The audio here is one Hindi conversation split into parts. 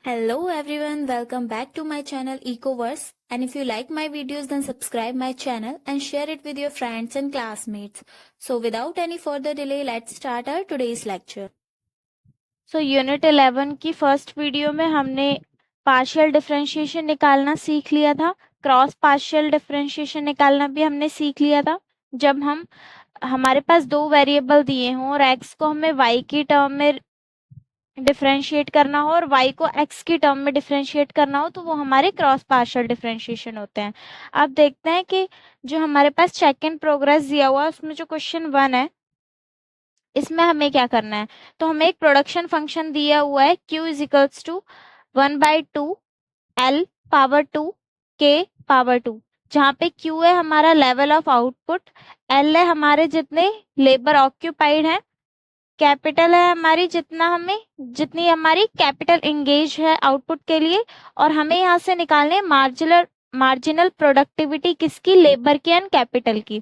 Hello everyone, welcome back to my channel Ecoverse, and if you like my videos then subscribe my channel and share it with your friends and classmates. So without any further delay, let's start our today's lecture. Unit 11 की फर्स्ट वीडियो में हमने पार्शियल डिफरेंशिएशन निकालना सीख लिया था। क्रॉस पार्शियल डिफरेंशिएशन निकालना भी हमने सीख लिया था। जब हमारे पास दो वेरिएबल दिए हों और x को हमें y की टर्म में डिफरेंशिएट करना हो और y को x की टर्म में डिफरेंशिएट करना हो, तो वो हमारे क्रॉस पार्शियल डिफरेंशिएशन होते हैं। अब देखते हैं कि जो हमारे पास चेक इन प्रोग्रेस दिया हुआ है उसमें जो क्वेश्चन 1 है इसमें हमें क्या करना है। तो हमें एक प्रोडक्शन फंक्शन दिया हुआ है q is equals to 1/2 l power 2 k power 2, जहाँ पे q है हमारा लेवल ऑफ आउटपुट, l है हमारे जितने लेबर ऑक्यूपाइड है, कैपिटल है हमारी जितनी हमारी कैपिटल इंगेज है आउटपुट के लिए, और हमें यहाँ से निकालने मार्जिनल प्रोडक्टिविटी किसकी, लेबर की एंड कैपिटल की।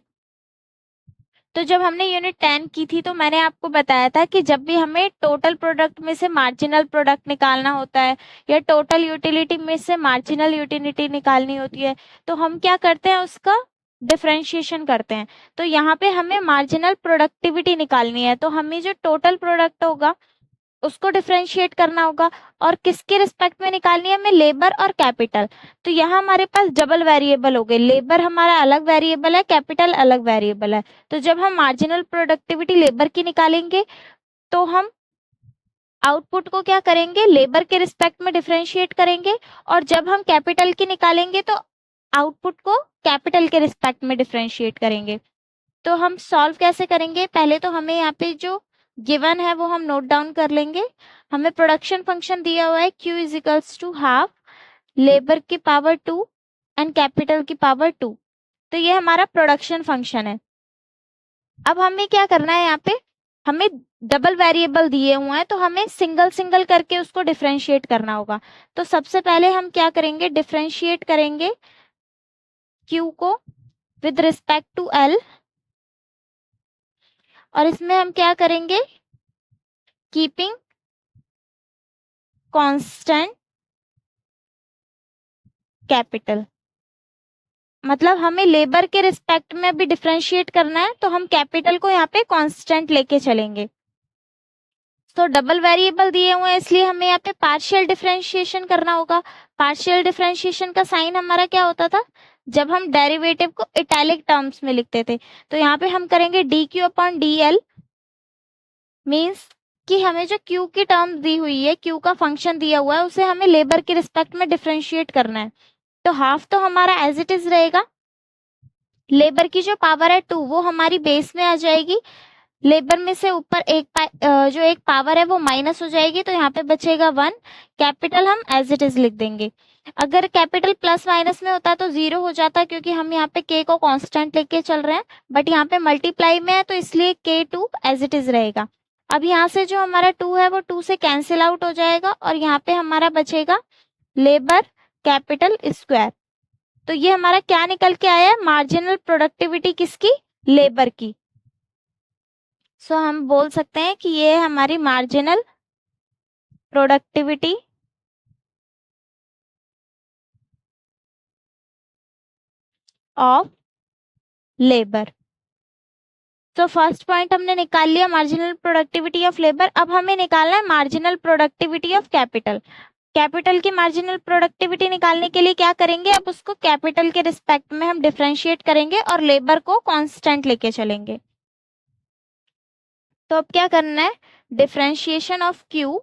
तो जब हमने यूनिट 10 की थी तो मैंने आपको बताया था कि जब भी हमें टोटल प्रोडक्ट में से मार्जिनल प्रोडक्ट निकालना होता है या टोटल यूटिलिटी में से मार्जिनल यूटिलिटी निकालनी होती है तो हम क्या करते हैं, उसका डिफरेंशिएशन करते हैं। तो यहाँ पे हमें मार्जिनल प्रोडक्टिविटी निकालनी है, तो हमें जो टोटल प्रोडक्ट होगा उसको डिफरेंशिएट करना होगा, और किसके रिस्पेक्ट में निकालनी है हमें, लेबर और कैपिटल। तो यहाँ हमारे पास डबल वेरिएबल हो गए, लेबर हमारा अलग वेरिएबल है, कैपिटल अलग वेरिएबल है। तो जब हम मार्जिनल प्रोडक्टिविटी लेबर की निकालेंगे तो हम आउटपुट को क्या करेंगे, लेबर के रिस्पेक्ट में डिफरेंशिएट करेंगे, और जब हम कैपिटल की निकालेंगे तो आउटपुट को कैपिटल के रिस्पेक्ट में डिफरेंशिएट करेंगे। तो हम सॉल्व कैसे करेंगे, पहले तो हमें यहाँ पे जो गिवन है वो हम नोट डाउन कर लेंगे। हमें प्रोडक्शन फंक्शन दिया हुआ है q is equals to half labour की पावर 2 एंड कैपिटल की पावर 2। तो ये हमारा प्रोडक्शन फंक्शन है। अब हमें क्या करना है, यहाँ पे हमें डबल वेरिएबल दिए हुए हैं तो हमें सिंगल सिंगल करके उसको डिफरेंशिएट करना होगा। तो सबसे पहले हम क्या करेंगे, डिफरेंशिएट करेंगे q को विद रिस्पेक्ट टू l, और इसमें हम क्या करेंगे, कीपिंग कांस्टेंट कैपिटल। मतलब हमें लेबर के रिस्पेक्ट में भी डिफरेंशिएट करना है तो हम कैपिटल को यहाँ पे कांस्टेंट लेके चलेंगे। तो डबल वेरिएबल दिए हुए हैं इसलिए हमें यहाँ पे पार्शियल डिफरेंशिएशन करना होगा। पार्शियल डिफरेंशिएशन का साइन हमारा क्या होता था, जब हम डेरिवेटिव को इटैलिक टर्म्स में लिखते थे, तो यहाँ पे हम करेंगे dq अपॉन dl, मीन्स कि हमें जो q की टर्म दी हुई है, q का फंक्शन दिया हुआ है, उसे हमें लेबर के रिस्पेक्ट में डिफरेंशिएट करना है। तो हाफ तो हमारा एज इट इज रहेगा, लेबर की जो पावर है 2 वो हमारी बेस में आ जाएगी, लेबर में से ऊपर जो एक पावर है वो माइनस हो जाएगी, तो यहाँ पे बचेगा 1। कैपिटल हम एज इट इज लिख देंगे। अगर कैपिटल प्लस माइनस में होता तो 0 हो जाता, क्योंकि हम यहाँ पे k को कांस्टेंट लेके चल रहे हैं, बट यहाँ पे मल्टीप्लाई में है तो इसलिए k2 एज इट इज रहेगा। अब यहाँ से जो हमारा 2 है वो 2 से कैंसिल आउट हो जाएगा, और यहाँ पे हमारा बचेगा लेबर कैपिटल स्क्वायर। तो ये हमारा क्या निकल के आया है, मार्जिनल प्रोडक्टिविटी किसकी, लेबर की। सो हम बोल सकते हैं कि ये है हमारी मार्जिनल प्रोडक्टिविटी ऑफ लेबर। तो फर्स्ट पॉइंट हमने निकाल लिया, मार्जिनल प्रोडक्टिविटी ऑफ लेबर। अब हमें निकालना है marginal productivity of capital. Capital की मार्जिनल प्रोडक्टिविटी निकालने के लिए क्या करेंगे, अब उसको कैपिटल के रिस्पेक्ट में हम डिफरेंशिएट करेंगे और लेबर को कांस्टेंट लेके चलेंगे। तो अब क्या करना है, differentiation of Q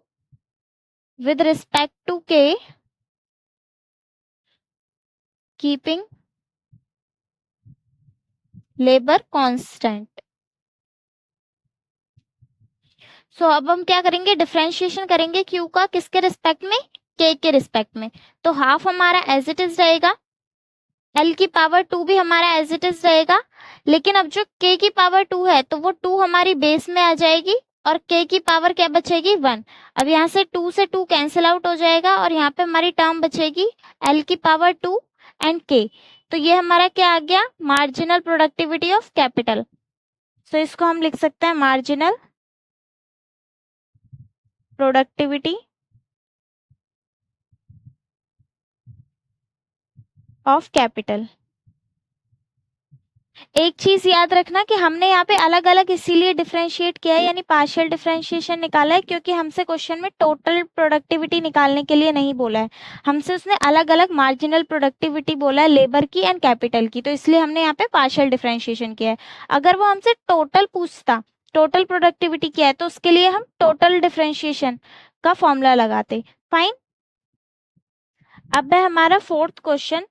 with respect to K, keeping labour constant. So अब हम क्या करेंगे, डिफरेंशिएशन करेंगे क्यू का किसके रिस्पेक्ट में, के के रिस्पेक्ट में। तो हाफ हमारा एज इट इज रहेगा, एल की पावर 2 भी हमारा एज इट इज रहेगा, लेकिन अब जो के की पावर 2 है तो वो 2 हमारी बेस में आ जाएगी, और के की पावर क्या बचेगी, 1। अब यहाँ से 2 से 2 कैंसिल आउट हो जाएगा, और यहाँ पे हमारी टर्म बचेगी एल की पावर 2 एंड के। तो ये हमारा क्या आ गया, मार्जिनल प्रोडक्टिविटी ऑफ कैपिटल। सो इसको हम लिख सकते हैं मार्जिनल प्रोडक्टिविटी ऑफ कैपिटल। एक चीज याद रखना कि हमने यहाँ पे अलग अलग इसीलिए डिफरेंशिएट किया है, यानी पार्शियल डिफरेंशिएशन निकाला है, क्योंकि हमसे क्वेश्चन में टोटल प्रोडक्टिविटी निकालने के लिए नहीं बोला है, हमसे उसने अलग अलग मार्जिनल प्रोडक्टिविटी बोला है, लेबर की एंड कैपिटल की, तो इसलिए हमने यहाँ पे पार्शियल डिफरेंशिएशन किया है। अगर वो हमसे टोटल पूछता, टोटल प्रोडक्टिविटी क्या है, तो उसके लिए हम टोटल डिफरेंशिएशन का फॉर्मूला लगाते। फाइन। अब है हमारा फोर्थ क्वेश्चन।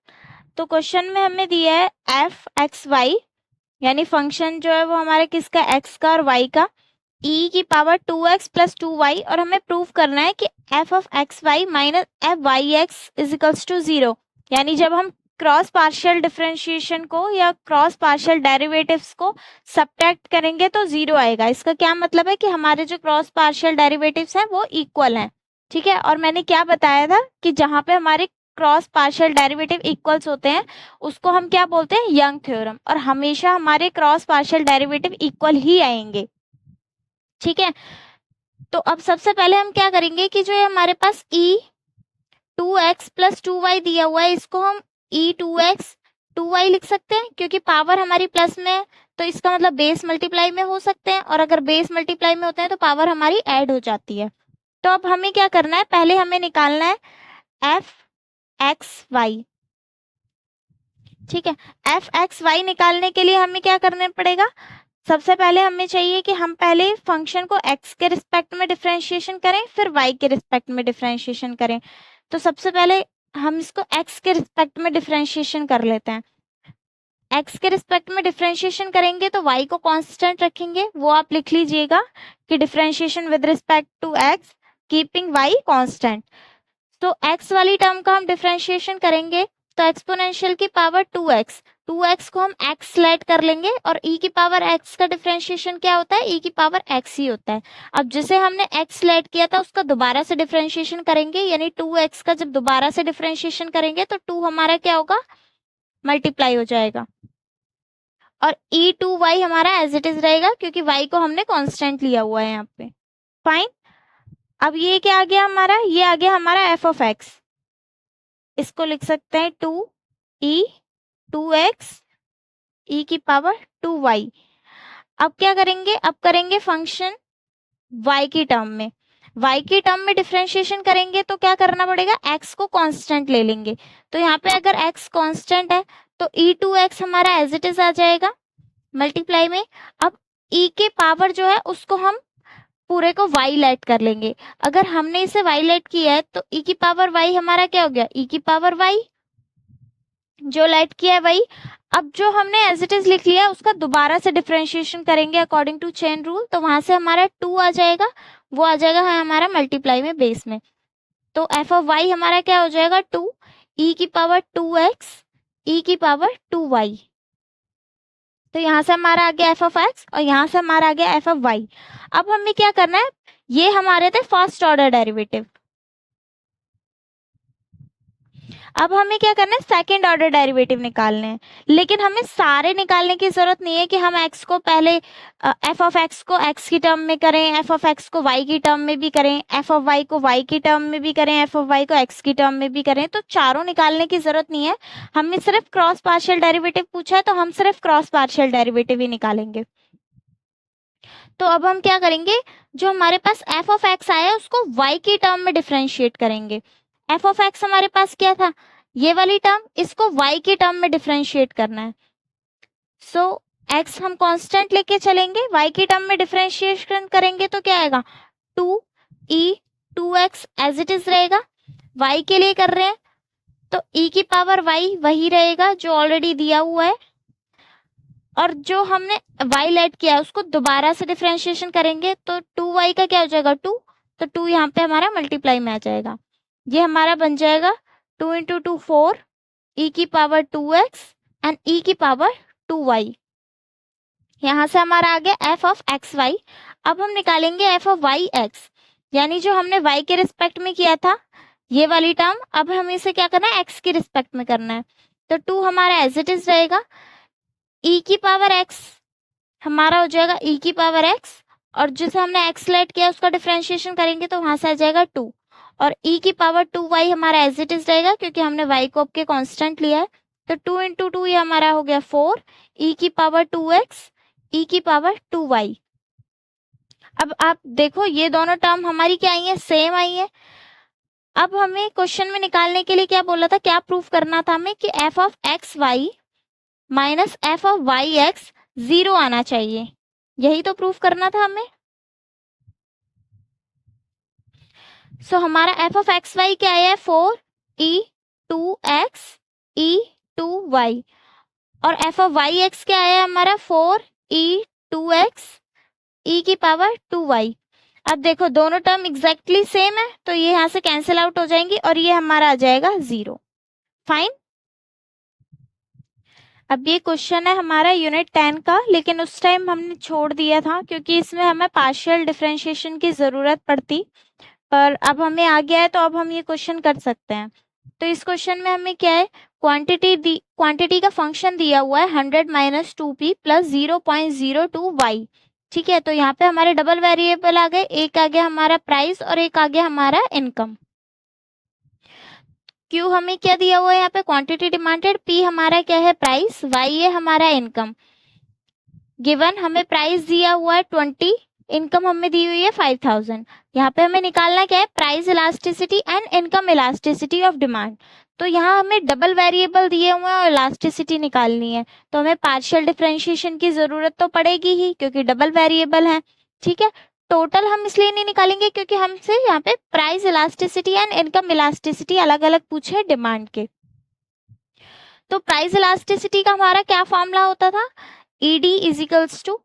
तो क्वेश्चन में हमें दिया है एफ एक्स वाई, यानी फंक्शन जो है वो हमारे किसका, एक्स का और वाई का, e की पावर 2x प्लस 2y, और हमें प्रूव करना है कि f of X Y minus F Y X is equals to 0, यानी जब हम क्रॉस पार्शियल डिफरेंशिएशन को या क्रॉस पार्शियल डेरिवेटिव्स को सब्ट्रैक्ट करेंगे तो 0 आएगा। इसका क्या मतलब है कि हमारे जो क्रॉस पार्शियल डेरिवेटिव्स हैं वो इक्वल हैं, ठीक है। और मैंने क्या बताया था कि जहां पे हमारे क्रॉस पार्शियल डेरिवेटिव इक्वल्स होते हैं उसको हम क्या बोलते हैं, यंग थ्योरम, और हमेशा हमारे क्रॉस पार्शियल डेरिवेटिव इक्वल ही आएंगे, ठीक है। तो अब सबसे पहले हम क्या करेंगे कि जो है हमारे पास e 2x प्लस 2y दिया हुआ है, इसको हम e 2x 2y लिख सकते हैं, क्योंकि पावर हमारी प्लस में है तो इसका मतलब बेस मल्टीप्लाई में हो सकते हैं, और अगर बेस मल्टीप्लाई में होते हैं तो पावर हमारी ऐड हो जाती है। तो अब हमें क्या करना है, पहले हमें निकालना है एफ एक्स वाई, ठीक है। एफ एक्स वाई निकालने के लिए हमें क्या करना पड़ेगा, सबसे पहले हमें चाहिए कि हम पहले फंक्शन को x के रिस्पेक्ट में डिफरेंशिएशन करें, फिर y के रिस्पेक्ट में डिफरेंशिएशन करें। तो सबसे पहले हम इसको x के रिस्पेक्ट में डिफरेंशिएशन कर लेते हैं। x के रिस्पेक्ट में डिफरेंशिएशन करेंगे तो y को कांस्टेंट रखेंगे, वो आप लिख लीजिएगा कि differentiation with respect to x keeping y constant. तो x वाली टर्म का हम डिफरेंशिएशन करेंगे तो एक्सपोनेंशियल की पावर 2x को हम x लेट कर लेंगे, और e की पावर x का डिफरेंशिएशन क्या होता है, e की पावर x ही होता है। अब जिसे हमने x लेट किया था उसका दोबारा से डिफरेंशिएशन करेंगे, यानी 2x का जब दोबारा से डिफरेंशिएशन करेंगे तो 2 हमारा क्या होगा, मल्टीप्लाई हो जाएगा, और e2y हमारा एज इट इज रहेगा क्योंकि y को हमने कांस्टेंट लिया हुआ है यहाँ पे। फाइन। अब ये क्या आ गया हमारा, ये आ गया हमारा एफ ऑफ एक्स, इसको लिख सकते हैं 2e 2x e की पावर 2y। अब क्या करेंगे, अब करेंगे फंक्शन y की टर्म में, y की टर्म में डिफरेंशिएशन करेंगे तो क्या करना पड़ेगा, x को कांस्टेंट ले लेंगे। तो यहाँ पे अगर x कांस्टेंट है तो e2x हमारा एज इट इज आ जाएगा मल्टीप्लाई में। अब e के पावर जो है उसको हम पूरे को y लेट कर लेंगे, अगर हमने इसे y लेट किया है तो e की पावर y हमारा क्या हो गया, e की पावर y, जो लेट किया है वही। अब जो हमने एज इट इज लिख लिया है उसका दोबारा से डिफरेंशिएशन करेंगे अकॉर्डिंग टू चेन रूल, तो वहां से हमारा 2 आ जाएगा, वो आ जाएगा है हमारा मल्टीप्लाई में बेस में। तो एफ ऑफ y हमारा क्या हो जाएगा, 2 e की पावर 2x e की पावर 2y। तो यहाँ से हमारा आ गया एफ ऑफ एक्स और यहाँ से हमारा आ गया एफ ऑफ वाई। अब हमें क्या करना है, ये हमारे थे फर्स्ट ऑर्डर डेरिवेटिव, अब हमें क्या करना है, सेकंड ऑर्डर डेरिवेटिव निकालने हैं। लेकिन हमें सारे निकालने की जरूरत नहीं है कि हम एक्स को पहले एफ ऑफ एक्स को एक्स की टर्म में करें, एफ ऑफ एक्स को वाई की टर्म में भी करें, एफ ऑफ वाई को वाई की टर्म में भी करें, एफ ऑफ वाई को एक्स की टर्म में भी करें। तो चारों निकालने की जरूरत नहीं है, हमें सिर्फ क्रॉस पार्शियल डेरिवेटिव पूछा है तो हम सिर्फ क्रॉस पार्शियल डेरिवेटिव ही निकालेंगे। तो अब हम क्या करेंगे, जो हमारे पास एफ ऑफ एक्स आया है उसको वाई की टर्म में डिफरेंशिएट करेंगे। एफ ऑफ एक्स हमारे पास क्या था, ये वाली टर्म, इसको y की टर्म में डिफरेंशिएट करना है। सो x हम कांस्टेंट लेके चलेंगे, y की टर्म में डिफरेंशिएशन करेंगे तो क्या आएगा, 2e 2x as it is रहेगा, y के लिए कर रहे हैं तो e की पावर y वही रहेगा जो ऑलरेडी दिया हुआ है, और जो हमने y लेट किया है उसको दोबारा से डिफरेंशिएशन करेंगे तो 2y का क्या हो जाएगा, 2, तो 2 यहाँ पे हमारा मल्टीप्लाई में आ जाएगा, ये हमारा बन जाएगा 2 इंटू 2 4 e की पावर 2x एंड e की पावर 2y। यहाँ से हमारा आ गया एफ ऑफ एक्स वाई। अब हम निकालेंगे एफ ऑफ वाई एक्स, यानी जो हमने y के रिस्पेक्ट में किया था ये वाली टर्म, अब हमें इसे क्या करना है, x के रिस्पेक्ट में करना है। तो 2 हमारा एज इट इज रहेगा, e की पावर x हमारा हो जाएगा e की पावर x, और जिसे हमने x लेट किया उसका डिफरेंशिएशन करेंगे तो वहां से आ जाएगा 2, और e की पावर 2y हमारा एज इट इज रहेगा क्योंकि हमने y को अब के कांस्टेंट लिया है तो 2 इंटू 2 ये हमारा हो गया 4 e की पावर 2x e की पावर 2y। अब आप देखो ये दोनों टर्म हमारी क्या आई है, सेम आई है। अब हमें क्वेश्चन में निकालने के लिए क्या बोला था, क्या प्रूफ करना था हमें कि f of X Y minus f of Y X 0 आना चाहिए, यही तो प्रूफ करना था हमें। सो हमारा f ऑफ एक्स वाई क्या है, 4e2x e2y, और f ऑफ वाई एक्स क्या है हमारा, 4e2x e की पावर 2y। अब देखो दोनों टर्म एग्जैक्टली सेम है, तो ये यहाँ से कैंसिल आउट हो जाएंगी और ये हमारा आ जाएगा 0। फाइन। अब ये क्वेश्चन है हमारा यूनिट 10 का, लेकिन उस टाइम हमने छोड़ दिया था क्योंकि इसमें हमें पार्शियल डिफरेंशिएशन की जरूरत पड़ती, पर अब हमें आ गया है तो अब हम ये क्वेश्चन कर सकते हैं। तो इस क्वेश्चन में हमें क्या है, क्वांटिटी का फंक्शन दिया हुआ है 100 माइनस 2p प्लस 0.02y। ठीक है, तो यहाँ पे हमारे डबल वेरिएबल आ गए, एक आ गया हमारा प्राइस और एक आ गया हमारा इनकम। क्यू हमें क्या दिया हुआ है यहाँ पे, क्वांटिटी डिमांडेड, पी हमारा क्या है प्राइस, वाई है हमारा इनकम। गिवन हमें प्राइस दिया हुआ है 20, इनकम हमें दी हुई है 5000। यहाँ पे हमें निकालना क्या है, price elasticity and income elasticity of demand. तो यहाँ हमें डबल वेरिएबल दिए हुए हैं और इलास्टिसिटी निकालनी है, तो हमें पार्शियल डिफरेंशिएशन की जरूरत तो पड़ेगी ही क्योंकि डबल वेरिएबल है। ठीक है, टोटल हम इसलिए नहीं निकालेंगे क्योंकि हमसे यहाँ पे price elasticity and income elasticity अलग अलग पूछे हैं डिमांड के। तो प्राइस इलास्टिसिटी का हमारा क्या फॉर्मूला होता था, ईडी इज इक्वल्स टू,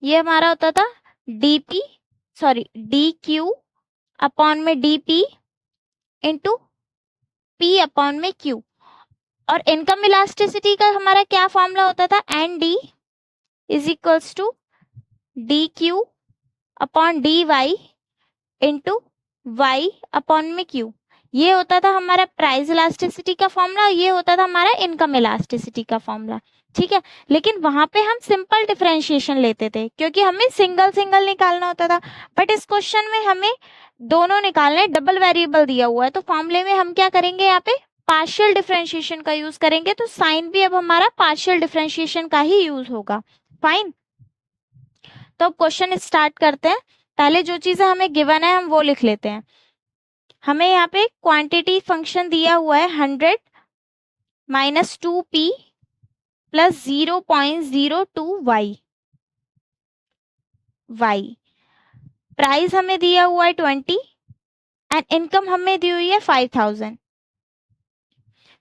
ये हमारा होता था डी क्यू अपॉन में डीपी इंटू पी अपॉन में क्यू। और इनकम इलास्टिसिटी का हमारा क्या फॉर्मूला होता था, N D is equals to D Q upon D Y into Y upon में क्यू। ये होता था हमारा प्राइस इलास्टिसिटी का फॉर्मूला, ये होता था हमारा इनकम इलास्टिसिटी का फॉर्मूला। ठीक है, लेकिन वहां पे हम सिंपल डिफरेंशिएशन लेते थे क्योंकि हमें सिंगल सिंगल निकालना होता था, बट इस क्वेश्चन में हमें दोनों निकालने, डबल वेरिएबल दिया हुआ है, तो फॉर्मूले में हम क्या करेंगे, यहाँ पे पार्शियल डिफरेंशिएशन का यूज करेंगे, तो साइन भी अब हमारा पार्शियल डिफरेंशिएशन का ही यूज होगा। फाइन, तो क्वेश्चन स्टार्ट करते हैं। पहले जो चीजें हमें गिवन है हम वो लिख लेते हैं। हमें यहाँ पे क्वांटिटी फंक्शन दिया हुआ है 100 minus 2p plus 0.02y। Price हमें दिया हुआ है 20 एंड इनकम हमें दी हुई है 5000।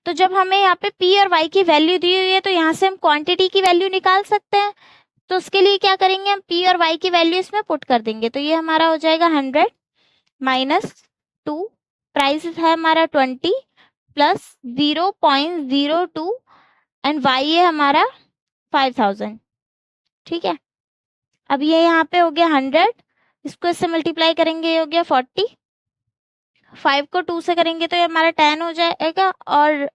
तो जब हमें यहाँ पे p और y की वैल्यू दी हुई है तो यहाँ से हम क्वांटिटी की वैल्यू निकाल सकते हैं। तो उसके लिए क्या करेंगे, हम p और y की वैल्यू इसमें पुट कर देंगे, तो ये हमारा हो जाएगा 100 माइनस 2, प्राइस है हमारा 20 प्लस 0.02 एंड y है हमारा 5000। ठीक है, अब ये यहाँ पे हो गया 100, इसको इससे मल्टीप्लाई करेंगे ये हो गया 40, 5 को 2 से करेंगे तो ये हमारा 10 हो जाएगा, और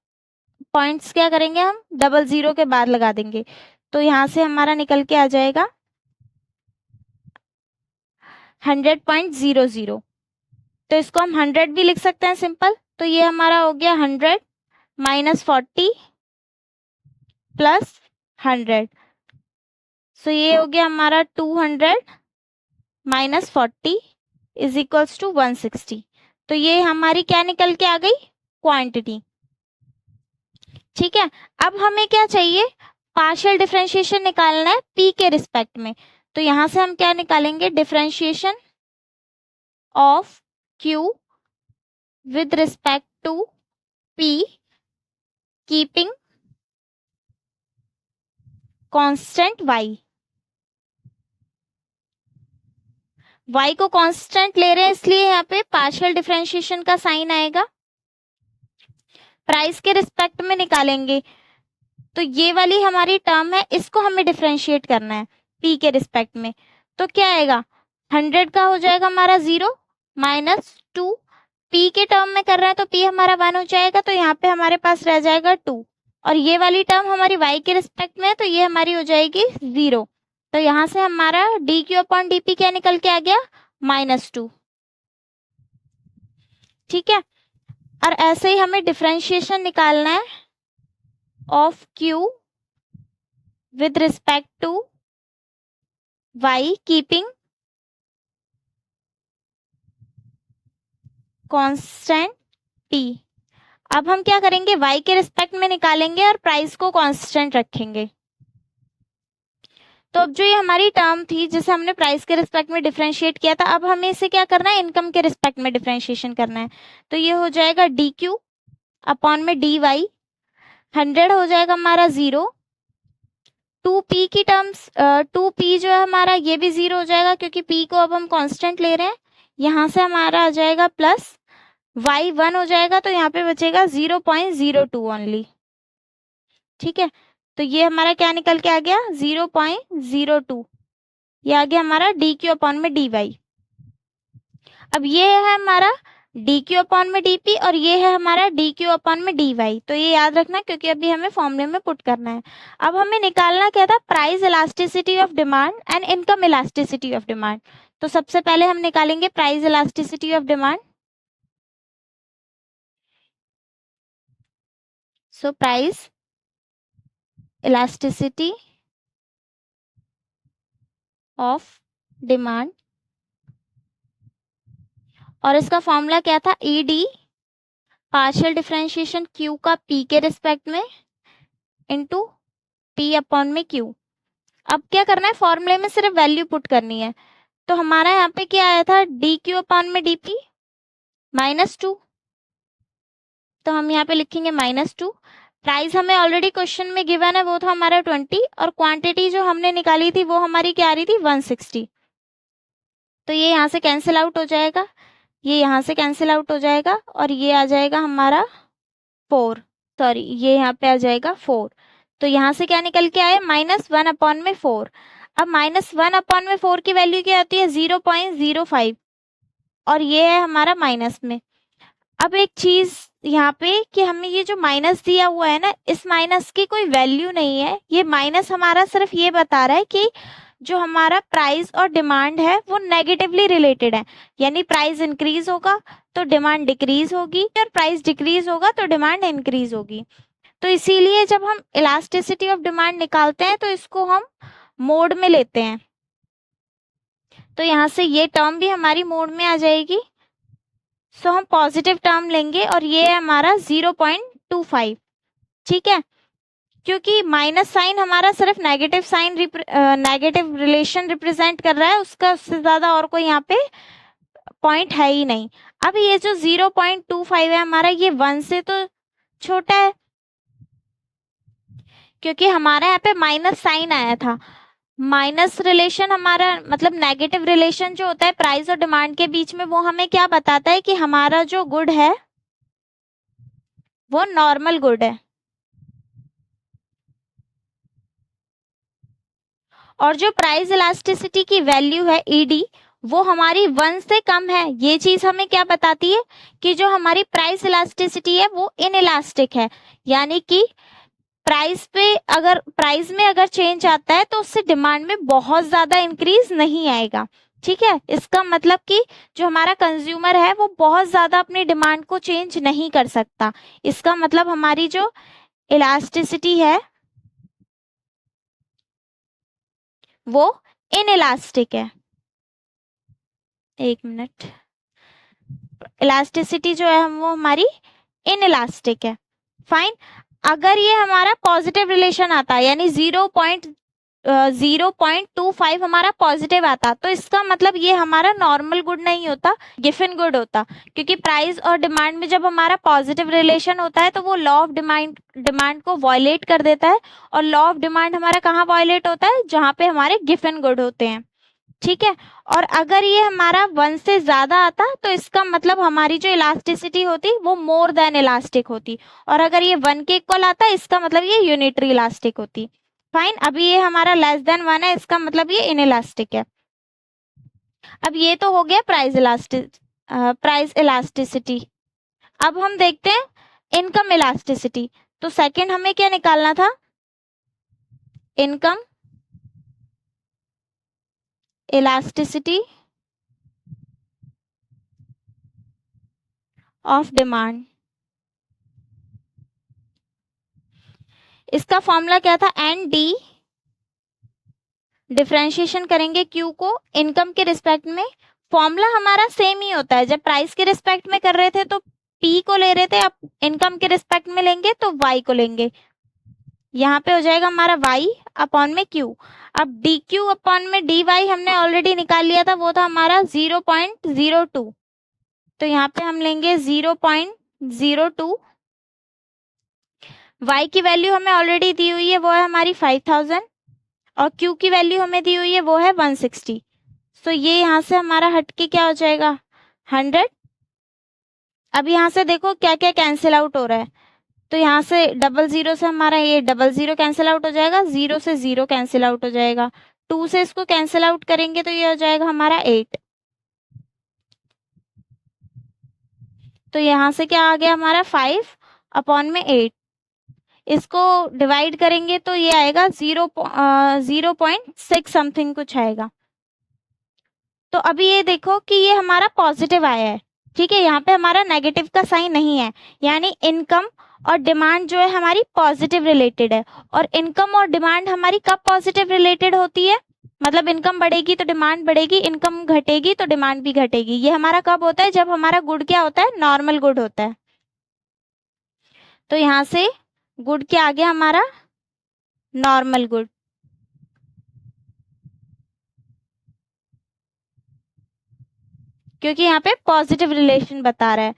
पॉइंट्स क्या करेंगे हम, डबल जीरो के बाद लगा देंगे, तो यहाँ से हमारा निकल के आ जाएगा 100.00। तो इसको हम 100 भी लिख सकते हैं सिंपल, तो ये हमारा हो गया 100 माइनस 40 प्लस 100, सो ये हो गया हमारा 200 माइनस 40 इज इक्वल्स टू 160। तो ये हमारी क्या निकल के आ गई, क्वांटिटी। ठीक है, अब हमें क्या चाहिए, पार्शियल डिफरेंशिएशन निकालना है p के रिस्पेक्ट में, तो यहां से हम क्या निकालेंगे, differentiation of q with respect to p keeping constant y को कांस्टेंट ले रहे हैं इसलिए यहाँ पे पार्शियल डिफरेंशिएशन का साइन आएगा। प्राइस के रिस्पेक्ट में निकालेंगे, तो ये वाली हमारी टर्म है, इसको हमें डिफरेंशिएट करना है p के रिस्पेक्ट में, तो क्या आएगा, 100 का हो जाएगा हमारा 0 माइनस 2, p के टर्म में कर रहे हैं तो p हमारा 1 हो जाएगा, तो यहाँ पे हमारे पास रह जाएगा 2, और ये वाली टर्म हमारी y के रिस्पेक्ट में है तो ये हमारी हो जाएगी 0। तो यहाँ से हमारा D Q upon D P क्या निकल के आ गया, -2। ठीक है, और ऐसे ही हमें डिफरेंशिएशन निकालना है of Q with respect to Y keeping constant T. अब हम क्या करेंगे, y के रिस्पेक्ट में निकालेंगे और प्राइस को कांस्टेंट रखेंगे। तो अब जो ये हमारी टर्म थी जिसे हमने प्राइस के रिस्पेक्ट में डिफरेंशिएट किया था, अब हमें इसे क्या करना है, इनकम के रिस्पेक्ट में डिफरेंशिएशन करना है। तो ये हो जाएगा डी क्यू अपॉन में डी वाई, 100 हो जाएगा हमारा 0, 2p की टर्म्स 2p जो है हमारा ये भी 0 हो जाएगा क्योंकि p को अब हम कांस्टेंट ले रहे हैं। यहाँ से हमारा आ जाएगा प्लस y 1 हो जाएगा, तो यहाँ पे बचेगा 0.02 ओनली। ठीक है, तो ये हमारा क्या निकल के आ गया, 0.02। ये आ गया हमारा डी क्यू अपॉन में डी वाई। अब ये है हमारा डी क्यू अपॉन में डी पी और ये है हमारा डी क्यू अपॉन में डी वाई। तो ये याद रखना क्योंकि अभी हमें फॉर्मूले में पुट करना है। अब हमें निकालना क्या था, price elasticity of demand and income elasticity of demand. तो सबसे पहले हम निकालेंगे price elasticity of demand. So price elasticity of demand, और इसका फॉर्मूला क्या था, E D partial differentiation Q का पी के रिस्पेक्ट में इनटू पी अपॉन में क्यू। अब क्या करना है, फॉर्मूले में सिर्फ वैल्यू पुट करनी है। तो हमारा यहाँ पे क्या आया था, डी क्यू अपॉन में डी पी -2, तो हम यहाँ पे लिखेंगे -2। प्राइस हमें ऑलरेडी क्वेश्चन में गिवन है, वो था हमारा 20, और क्वांटिटी जो हमने निकाली थी वो हमारी क्या आ रही थी, 160। तो ये यहाँ से कैंसिल आउट हो जाएगा, ये यहाँ से कैंसिल आउट हो जाएगा, और ये आ जाएगा हमारा 4, सॉरी ये यहाँ पे आ जाएगा 4। तो यहाँ से क्या निकल के आए, -1 अपॉन में 4। अब -1 अपॉन में 4 की वैल्यू क्या होती है, 0.05, और ये है हमारा माइनस में। अब एक चीज यहाँ पे कि हमें ये जो माइनस दिया हुआ है ना, इस माइनस की कोई वैल्यू नहीं है। ये माइनस हमारा सिर्फ ये बता रहा है कि जो हमारा प्राइस और डिमांड है वो नेगेटिवली रिलेटेड है, यानी प्राइस इंक्रीज होगा तो डिमांड डिक्रीज होगी, और प्राइस डिक्रीज होगा तो डिमांड इंक्रीज होगी। तो इसीलिए जब हम इलास्टिसिटी ऑफ डिमांड निकालते हैं तो इसको हम मोड में लेते हैं। तो यहाँ से ये टर्म भी हमारी मोड में आ जाएगी। सो हम पॉजिटिव टर्म लेंगे और ये है हमारा 0.25। ठीक है, क्योंकि माइनस साइन हमारा सिर्फ negative sign negative relation represent कर रहा है, उसका उससे ज्यादा और कोई यहाँ पे पॉइंट है ही नहीं। अब ये जो 0.25 है हमारा, ये 1 से तो छोटा है क्योंकि हमारा यहाँ पे माइनस साइन आया था। माइनस रिलेशन हमारा मतलब नेगेटिव रिलेशन जो होता है प्राइस और डिमांड के बीच में, वो हमें क्या बताता है कि हमारा जो गुड है वो नॉर्मल गुड है, और जो प्राइस इलास्टिसिटी की वैल्यू है ईडी वो हमारी 1 से कम है। ये चीज हमें क्या बताती है कि जो हमारी प्राइस इलास्टिसिटी है वो इनइलास्टिक है, यानी कि प्राइस में अगर चेंज आता है तो उससे डिमांड में बहुत ज्यादा इंक्रीज नहीं आएगा। ठीक है, इसका मतलब कि जो हमारा कंज्यूमर है वो बहुत ज्यादा अपनी डिमांड को चेंज नहीं कर सकता। इसका मतलब हमारी जो इलास्टिसिटी है वो इनइलास्टिक है। एक मिनट, इलास्टिसिटी जो है वो हमारी इनइलास्टिक है। फाइन, अगर ये हमारा पॉजिटिव रिलेशन आता है यानी 0.25 हमारा पॉजिटिव आता, तो इसका मतलब ये हमारा नॉर्मल गुड नहीं होता, गिफन गुड होता, क्योंकि प्राइस और डिमांड में जब हमारा पॉजिटिव रिलेशन होता है तो वो लॉ ऑफ डिमांड को वायलेट कर देता है, और लॉ ऑफ डिमांड हमारा कहाँ वायलेट होता है, जहाँ पे हमारे गिफन गुड होते हैं। ठीक है, और अगर ये हमारा 1 से ज्यादा आता तो इसका मतलब हमारी जो इलास्टिसिटी होती वो मोर देन इलास्टिक होती, और अगर ये 1 के इक्वल आता इसका मतलब ये यूनिटरी इलास्टिक होती। फाइन, अभी ये हमारा लेस देन 1 है, इसका मतलब ये इनइलास्टिक है। अब ये तो हो गया प्राइस इलास्टिसिटी। अब हम देखते हैं इनकम इलास्टिसिटी। तो सेकंड हमें क्या निकालना था, इनकम इलास्टिसिटी ऑफ डिमांड। इसका फॉर्मूला क्या था, एन डी, डिफरेंशिएशन करेंगे क्यू को इनकम के रिस्पेक्ट में, फॉर्मूला हमारा सेम ही होता है। जब प्राइस के रिस्पेक्ट में कर रहे थे तो पी को ले रहे थे, अब इनकम के रिस्पेक्ट में लेंगे तो वाई को लेंगे। यहाँ पे हो जाएगा हमारा y अपॉन में q। अब डी क्यू अपॉन में डी वाई हमने ऑलरेडी निकाल लिया था, वो था हमारा 0.02। तो यहाँ पे हम लेंगे 0.02। y की वैल्यू हमें ऑलरेडी दी हुई है, वो है हमारी 5000, और q की वैल्यू हमें दी हुई है, वो है 160। तो ये यहाँ से हमारा हटके क्या हो जाएगा, 100। अब यहाँ से देखो क्या क्या कैंसिल आउट हो रहा है, तो यहाँ से 00 से हमारा ये 00 कैंसिल आउट हो जाएगा, 0 से 0 कैंसिल आउट हो जाएगा, 2 से इसको कैंसिल आउट करेंगे तो ये हो जाएगा हमारा 8। तो यहाँ से क्या आ गया हमारा 5 अपॉन में 8। इसको डिवाइड करेंगे तो ये आएगा 0.6 समथिंग कुछ आएगा। तो अभी ये देखो कि ये हमारा पॉजिटिव आया है, ठीक है, यहाँ पे हमारा नेगेटिव का साइन नहीं है, यानी इनकम और डिमांड जो है हमारी पॉजिटिव रिलेटेड है। और इनकम और डिमांड हमारी कब पॉजिटिव रिलेटेड होती है, मतलब इनकम बढ़ेगी तो डिमांड बढ़ेगी, इनकम घटेगी तो डिमांड भी घटेगी। ये हमारा कब होता है, जब हमारा गुड क्या होता है, नॉर्मल गुड होता है। तो यहाँ से गुड क्या आ गया हमारा, नॉर्मल गुड। क्योंकि यहाँ पे पॉजिटिव रिलेशन बता रहा है।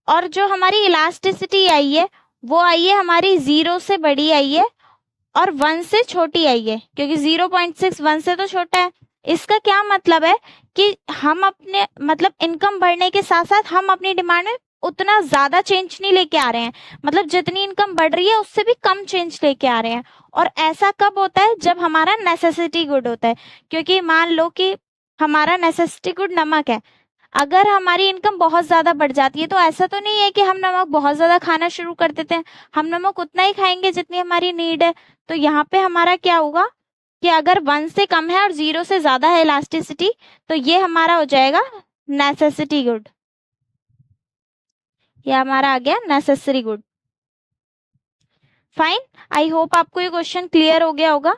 और जो हमारी इलास्टिसिटी आई है वो आई है हमारी 0 से बड़ी आई है और 1 से छोटी आई है, क्योंकि 0.6 1 से तो छोटा है। इसका क्या मतलब है कि हम अपने मतलब इनकम बढ़ने के साथ साथ हम अपनी डिमांड में उतना ज्यादा चेंज नहीं लेके आ रहे हैं, मतलब जितनी इनकम बढ़ रही है उससे भी कम चेंज लेके आ रहे हैं। और ऐसा कब होता है, जब हमारा नेसेसिटी गुड होता है। क्योंकि मान लो कि हमारा नेसेसिटी गुड नमक है, अगर हमारी इनकम बहुत ज्यादा बढ़ जाती है तो ऐसा तो नहीं है कि हम नमक बहुत ज्यादा खाना शुरू कर देते हैं, हम नमक उतना ही खाएंगे जितनी हमारी नीड है। तो यहाँ पे हमारा क्या होगा कि अगर 1 से कम है और 0 से ज्यादा है इलास्टिसिटी, तो ये हमारा हो जाएगा नेसेसिटी गुड, ये हमारा आ गया necessary good. Fine, I hope आपको ये क्वेश्चन क्लियर हो गया होगा।